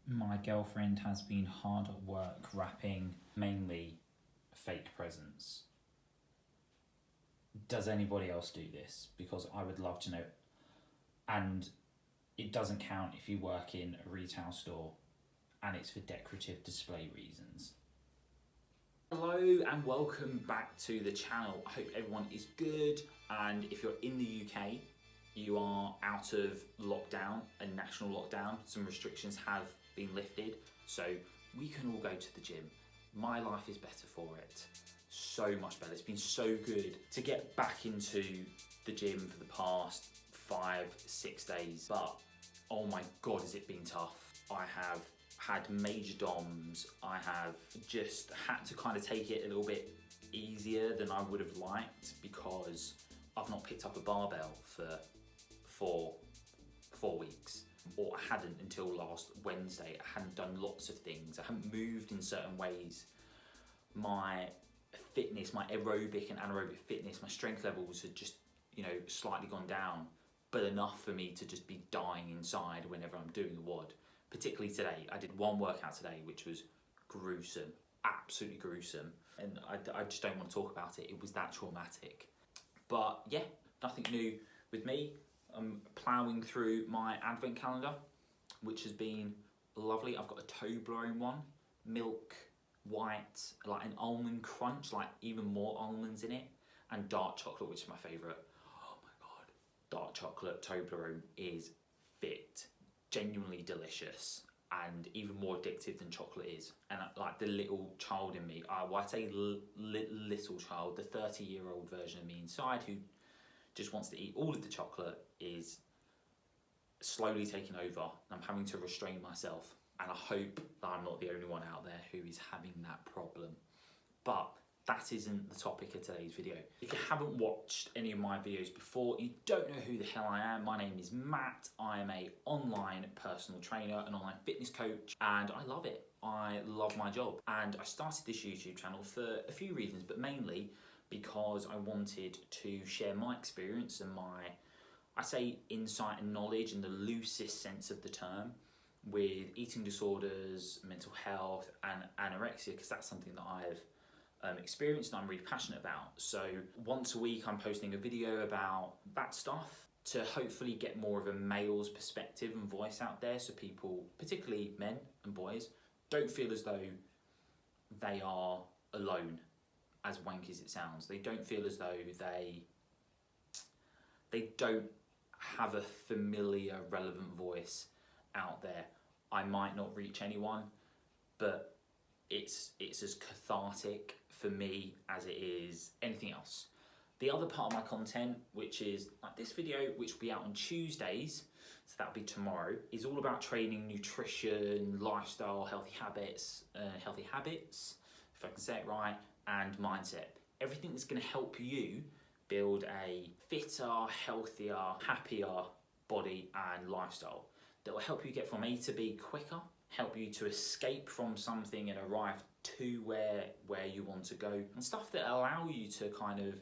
My girlfriend has been hard at work wrapping mainly fake presents. Does anybody else do this? Because I would love to know. And it doesn't count if you work in a retail store and it's for decorative display reasons. Hello and welcome back to the channel. I hope everyone is good, and if you're in the UK, you are out of lockdown, a national lockdown. Some restrictions have been lifted, so we can all go to the gym. My life is better for it. So much better. It's been so good to get back into the gym for the past 5-6 days, but oh my god, has it been tough. I have had major DOMs. I have just had to kind of take it a little bit easier than I would have liked because I've not picked up a barbell for 4 weeks, or I hadn't until last Wednesday. I hadn't done lots of things. I hadn't moved in certain ways. My fitness, my aerobic and anaerobic fitness, my strength levels had just, slightly gone down, but enough for me to just be dying inside whenever I'm doing a WOD. Particularly today, I did one workout today, which was gruesome, absolutely gruesome. And I just don't want to talk about it. It was that traumatic. But yeah, nothing new with me. I'm ploughing through my advent calendar, which has been lovely. I've got a Toblerone one, milk, white, like an almond crunch, like even more almonds in it, and dark chocolate, which is my favourite. Oh my god, dark chocolate Toblerone is fit. Genuinely delicious and even more addictive than chocolate is. And like the little child in me, I say little child, the 30-year-old version of me inside who just wants to eat all of the chocolate is slowly taking over, and I'm having to restrain myself. And I hope that I'm not the only one out there who is having that problem. But that isn't the topic of today's video. If you haven't watched any of my videos before, you don't know who the hell I am. My name is Matt. I am an online personal trainer, an online fitness coach, and I love it. I love my job. And I started this YouTube channel for a few reasons, but mainly because I wanted to share my experience and I say insight and knowledge in the loosest sense of the term, with eating disorders, mental health, and anorexia, because that's something that I've experienced and I'm really passionate about. So once a week I'm posting a video about that stuff to hopefully get more of a male's perspective and voice out there, so people, particularly men and boys, don't feel as though they are alone, as wanky as it sounds. They don't feel as though they don't have a familiar, relevant voice out there. I might not reach anyone, but it's as cathartic for me as it is anything else. The other part of my content, which is like this video, which will be out on Tuesdays, so that'll be tomorrow, is all about training, nutrition, lifestyle, healthy habits, if I can say it right, and mindset. Everything that's going to help you build a fitter, healthier, happier body and lifestyle that will help you get from A to B quicker, help you to escape from something and arrive to where you want to go, and stuff that allow you to kind of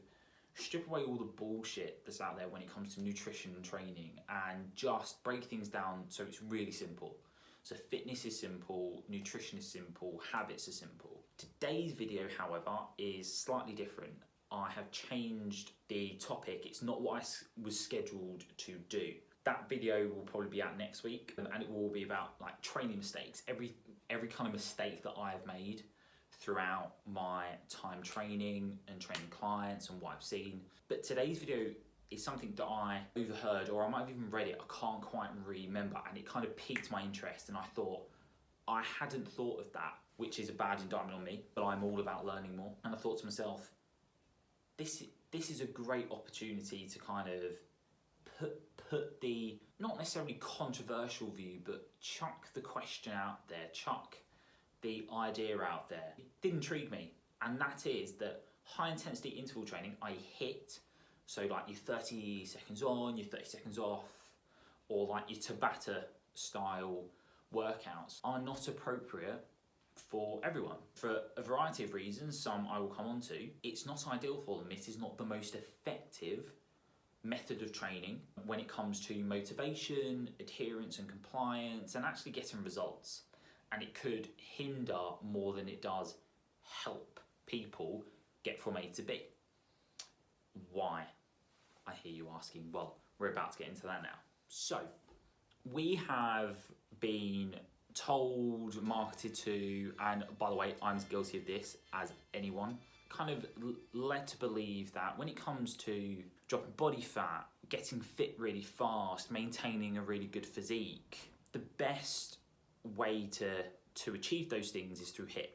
strip away all the bullshit that's out there when it comes to nutrition and training, and just break things down so it's really simple. So fitness is simple, nutrition is simple, habits are simple. Today's video, however, is slightly different. I have changed the topic. It's not what I was scheduled to do. That video will probably be out next week, and it will be about like training mistakes, every kind of mistake that I have made throughout my time training and training clients and what I've seen. But today's video is something that I overheard, or I might have even read it, I can't quite remember, and it kind of piqued my interest, and I thought, I hadn't thought of that, which is a bad indictment on me, but I'm all about learning more. And I thought to myself, this is a great opportunity to kind of put the, not necessarily controversial view, but chuck the question out there, chuck the idea out there. It did intrigue me, and that is that high intensity interval training, i.e. HIIT, so like your 30 seconds on, your 30 seconds off, or like your Tabata style workouts, are not appropriate for everyone. For a variety of reasons, some I will come on to. It's not ideal for them. It is not the most effective method of training when it comes to motivation, adherence and compliance, and actually getting results. and it could hinder more than it does help people get from A to B. Why? I hear you asking. Well, we're about to get into that now. So, we have been told, marketed to, and by the way, I'm as guilty of this as anyone, kind of led to believe that when it comes to dropping body fat, getting fit really fast, maintaining a really good physique, the best way to achieve those things is through HIIT,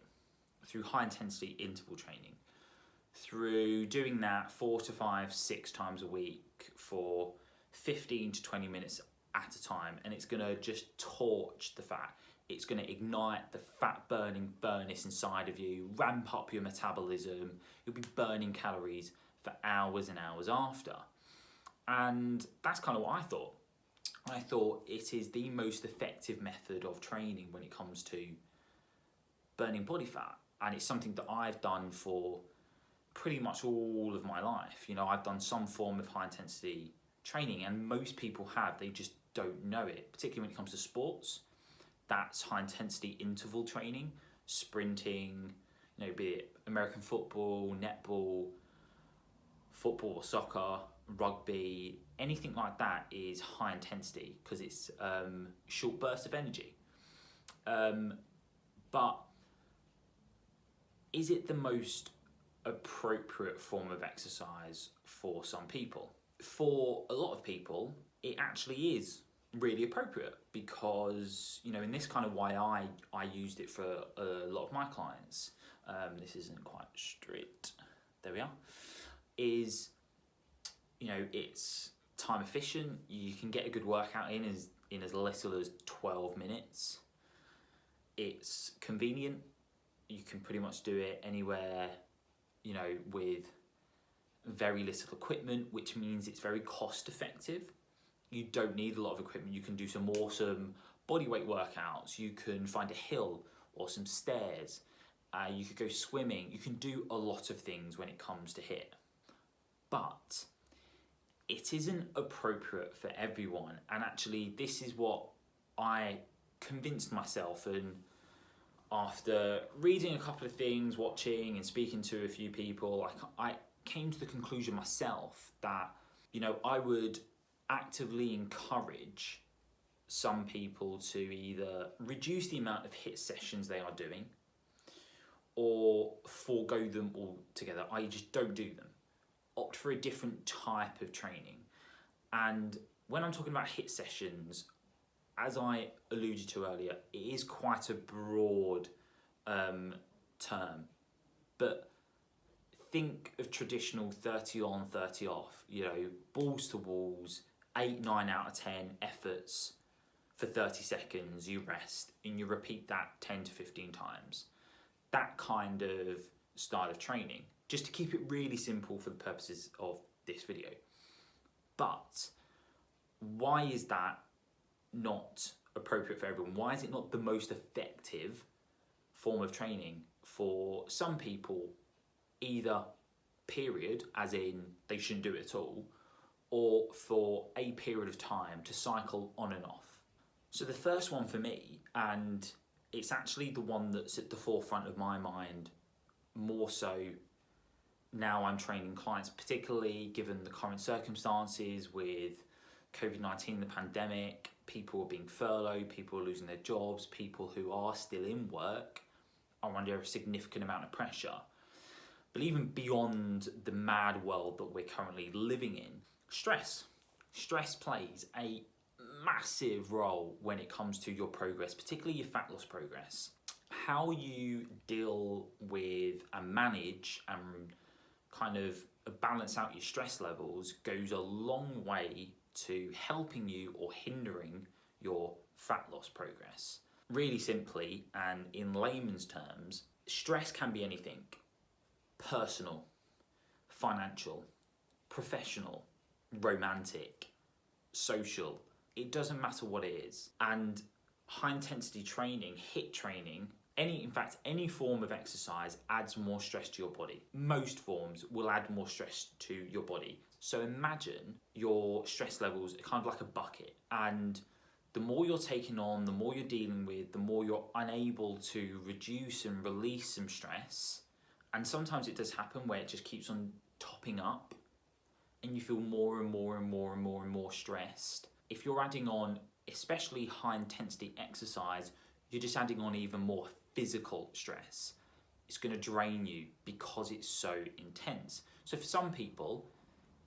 through high intensity interval training, through doing that 4 to 5, 6 times a week for 15 to 20 minutes at a time, and it's gonna just torch the fat. It's gonna ignite the fat burning furnace inside of you, ramp up your metabolism. You'll be burning calories for hours and hours after. And that's kind of what I thought. I thought it is the most effective method of training when it comes to burning body fat. And it's something that I've done for pretty much all of my life. You know, I've done some form of high intensity training, and most people have, they just don't know it, particularly when it comes to sports. That's high intensity interval training, sprinting, you know, be it American football, netball, football or soccer, rugby, anything like that is high intensity because it's short bursts of energy. But is it the most appropriate form of exercise for some people? For a lot of people, it actually is really appropriate because, you know, in this kind of way I used it for a lot of my clients. This isn't quite straight. There we are. Is, you know, it's time efficient. You can get a good workout in as little as 12 minutes. It's convenient. You can pretty much do it anywhere, you know, with very little equipment, which means it's very cost effective. You don't need a lot of equipment. You can do some awesome bodyweight workouts. You can find a hill or some stairs. You could go swimming. You can do a lot of things when it comes to HIIT. But it isn't appropriate for everyone. And actually, this is what I convinced myself. And after reading a couple of things, watching and speaking to a few people, I came to the conclusion myself that, you know, I would actively encourage some people to either reduce the amount of HIIT sessions they are doing or forego them altogether, i.e. just don't do them. Opt for a different type of training. And when I'm talking about HIIT sessions, as I alluded to earlier, it is quite a broad term, but think of traditional 30 on, 30 off, you know, balls to walls, 8, 9 out of 10 efforts for 30 seconds, you rest, and you repeat that 10 to 15 times. That kind of style of training, just to keep it really simple for the purposes of this video. But why is that not appropriate for everyone? Why is it not the most effective form of training for some people, either period, as in they shouldn't do it at all, or for a period of time to cycle on and off? So the first one for me, and it's actually the one that's at the forefront of my mind more so now I'm training clients, particularly given the current circumstances with COVID-19, the pandemic, people are being furloughed, people are losing their jobs, people who are still in work are under a significant amount of pressure. But even beyond the mad world that we're currently living in, stress plays a massive role when it comes to your progress, particularly your fat loss progress. How you deal with and manage and kind of balance out your stress levels goes a long way to helping you or hindering your fat loss progress. Really simply, and in layman's terms, stress can be anything: personal, financial, professional, romantic, social. It doesn't matter what it is. And high intensity training, HIIT training, in fact, any form of exercise adds more stress to your body. Most forms will add more stress to your body. So imagine your stress levels are kind of like a bucket, and the more you're taking on, the more you're dealing with, the more you're unable to reduce and release some stress. And sometimes it does happen where it just keeps on topping up and you feel more and more and more and more and more stressed. If you're adding on, especially high intensity exercise, you're just adding on even more physical stress. It's going to drain you because it's so intense. So for some people,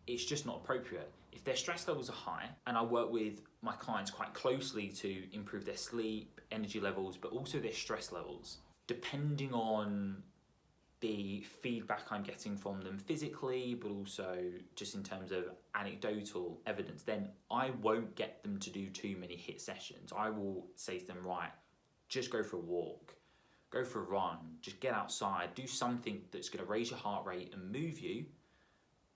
it's just not appropriate. If their stress levels are high, and I work with my clients quite closely to improve their sleep, energy levels, but also their stress levels, depending on the feedback I'm getting from them physically, but also just in terms of anecdotal evidence, then I won't get them to do too many HIIT sessions. I will say to them, right, just go for a walk, go for a run, just get outside, do something that's going to raise your heart rate and move you,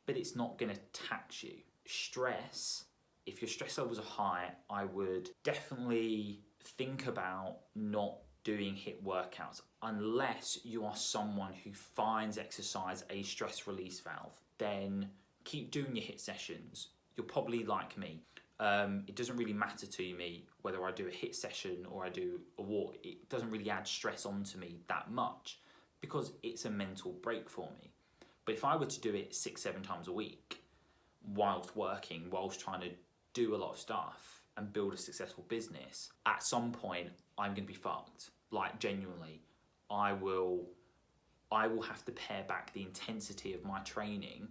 but it's not going to tax you. Stress, if your stress levels are high, I would definitely think about not doing HIIT workouts unless you are someone who finds exercise a stress release valve. Then keep doing your HIIT sessions. You're probably like me. It doesn't really matter to me whether I do a HIIT session or I do a walk. It doesn't really add stress onto me that much because it's a mental break for me. But if I were to do it 6-7 times a week whilst working, whilst trying to do a lot of stuff and build a successful business, at some point I'm going to be fucked. Like, genuinely, I will have to pare back the intensity of my training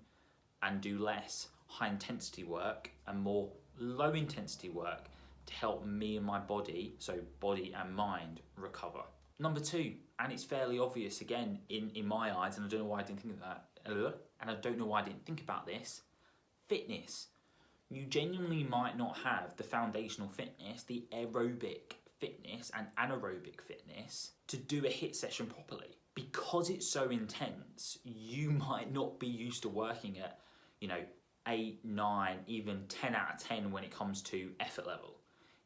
and do less high intensity work and more low intensity work to help me and my body, so body and mind, recover. Number 2, and it's fairly obvious again in my eyes, and I don't know why I didn't think of that, and I don't know why I didn't think about this, fitness. You genuinely might not have the foundational fitness, the aerobic fitness and anaerobic fitness to do a HIIT session properly. Because it's so intense, you might not be used to working at, 8, 9, even 10 out of 10 when it comes to effort level.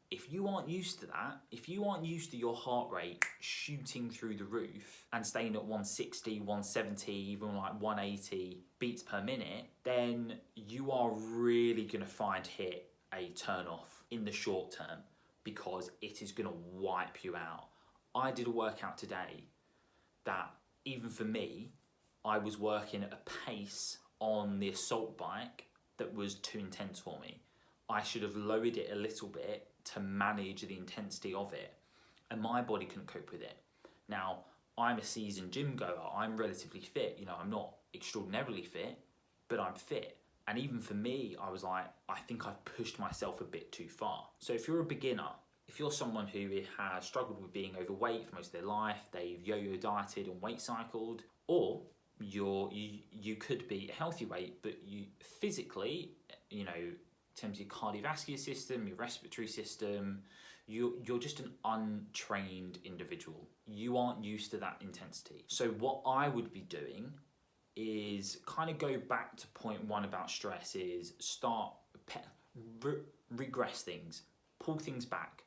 If you aren't used to that, if you aren't used to your heart rate shooting through the roof and staying at 160, 170, even like 180 beats per minute, then you are really going to find HIIT a turn off in the short term because it is going to wipe you out. I did a workout today that, even for me, I was working at a pace on the assault bike that was too intense for me. I should have lowered it a little bit to manage the intensity of it, and my body couldn't cope with it. Now, I'm a seasoned gym goer, I'm relatively fit, I'm not extraordinarily fit, but I'm fit. And even for me, I was like, I think I've pushed myself a bit too far. So if you're a beginner, if you're someone who has struggled with being overweight for most of their life, they've yo-yo dieted and weight cycled, or you could be a healthy weight, but you physically, in terms of your cardiovascular system, your respiratory system, you're just an untrained individual. You aren't used to that intensity. So what I would be doing is kind of go back to point 1 about stress, is regress things, pull things back.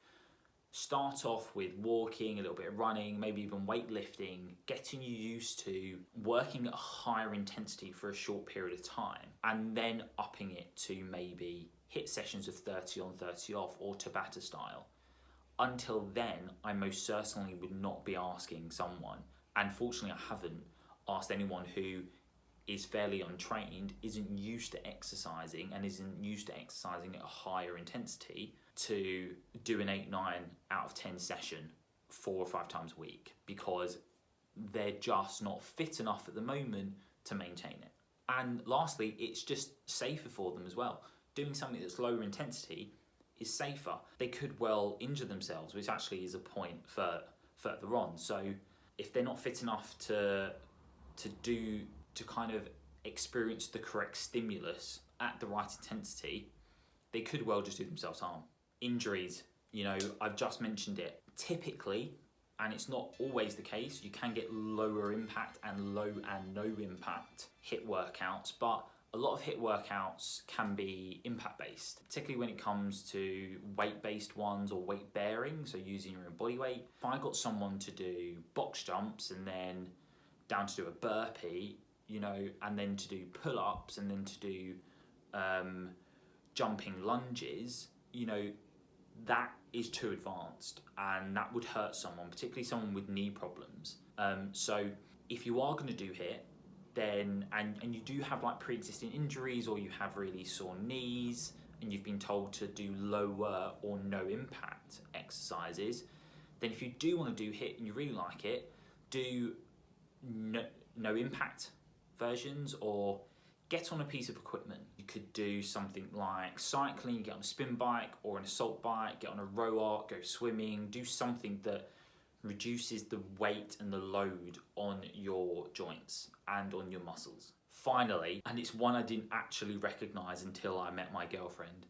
Start off with walking, a little bit of running, maybe even weightlifting, getting you used to working at a higher intensity for a short period of time, and then upping it to maybe HIIT sessions of 30 on, 30 off, or Tabata style. Until then, I most certainly would not be asking someone, and fortunately I haven't asked anyone who is fairly untrained, isn't used to exercising, and isn't used to exercising at a higher intensity, to do an 8, 9 out of 10 session 4 or 5 times a week, because they're just not fit enough at the moment to maintain it. And lastly, it's just safer for them as well. Doing something that's lower intensity is safer. They could well injure themselves, which actually is a point further on. So if they're not fit enough to kind of experience the correct stimulus at the right intensity, they could well just do themselves harm. Injuries, I've just mentioned it. Typically, and it's not always the case, you can get lower impact and low and no impact HIIT workouts, but a lot of HIIT workouts can be impact based, particularly when it comes to weight based ones or weight bearing, so using your own body weight. If I got someone to do box jumps and then down to do a burpee, and then to do pull-ups and then to do jumping lunges, that is too advanced, and that would hurt someone, particularly someone with knee problems. So if you are going to do HIIT, then and you do have like pre-existing injuries, or you have really sore knees, and you've been told to do lower or no impact exercises, then if you do want to do HIIT and you really like it, do no impact versions, or get on a piece of equipment. You could do something like cycling, get on a spin bike or an assault bike, get on a row arc, go swimming, do something that reduces the weight and the load on your joints and on your muscles. Finally, and it's one I didn't actually recognize until I met my girlfriend,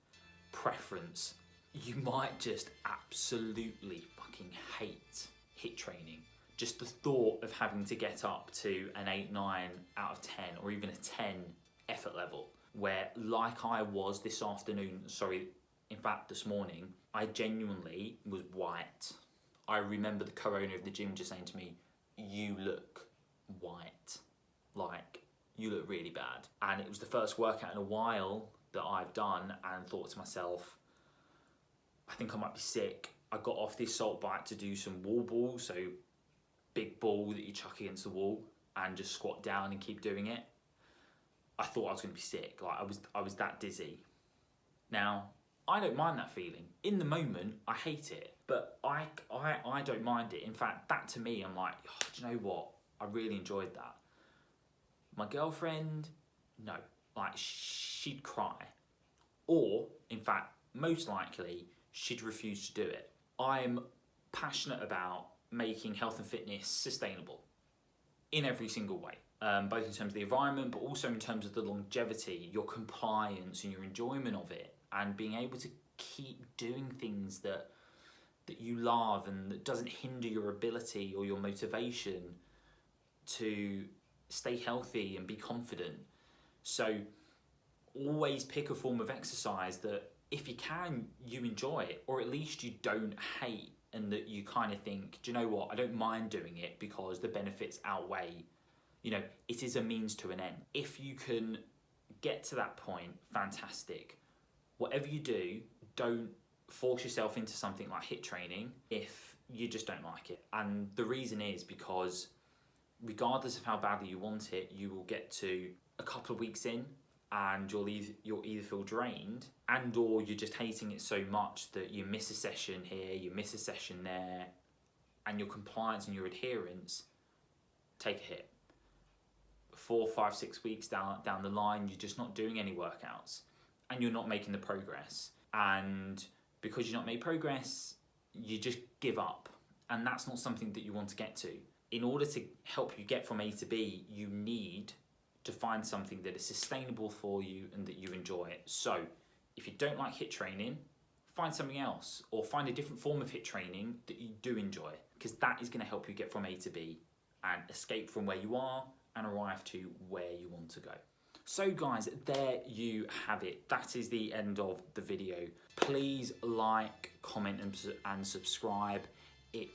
preference. You might just absolutely fucking hate HIIT training. Just the thought of having to get up to an 8, 9 out of 10, or even a 10 effort level, where like I was this morning, I genuinely was white. I remember the co-owner of the gym just saying to me, "You look white, like you look really bad." And it was the first workout in a while that I've done, and thought to myself, I think I might be sick. I got off the assault bike to do some wall balls, so big ball that you chuck against the wall and just squat down and keep doing it. I thought I was going to be sick. Like I was that dizzy. Now, I don't mind that feeling. In the moment, I hate it, but I don't mind it. In fact, that to me, I'm like, oh, do you know what? I really enjoyed that. My girlfriend, no, like she'd cry, or in fact, most likely, she'd refuse to do it. I'm passionate about making health and fitness sustainable in every single way, both in terms of the environment, but also in terms of the longevity, your compliance and your enjoyment of it, and being able to keep doing things that you love and that doesn't hinder your ability or your motivation to stay healthy and be confident. So always pick a form of exercise that, if you can, you enjoy it, or at least you don't hate, and that you kind of think, do you know what, I don't mind doing it because the benefits outweigh, it is a means to an end. If you can get to that point, fantastic. Whatever you do, don't force yourself into something like HIIT training if you just don't like it. And the reason is because regardless of how badly you want it, you will get to a couple of weeks in and you'll either feel drained, and or you're just hating it so much that you miss a session here, you miss a session there, and your compliance and your adherence take a hit. 4, 5, 6 weeks down the line, you're just not doing any workouts and you're not making the progress. And because you're not making progress, you just give up. And that's not something that you want to get to. In order to help you get from A to B, you need to find something that is sustainable for you and that you enjoy it. So if you don't like HIIT training, find something else, or find a different form of HIIT training that you do enjoy, because that is going to help you get from A to B and escape from where you are and arrive to where you want to go. So guys, there you have it. That is the end of the video. Please like, comment and subscribe. It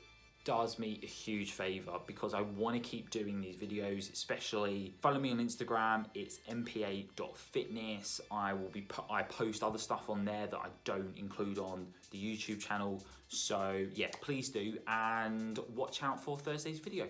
does me a huge favor because I want to keep doing these videos. Especially follow me on Instagram, it's mpa.fitness. I post other stuff on there that I don't include on the YouTube channel, so yeah, please do, and watch out for Thursday's video.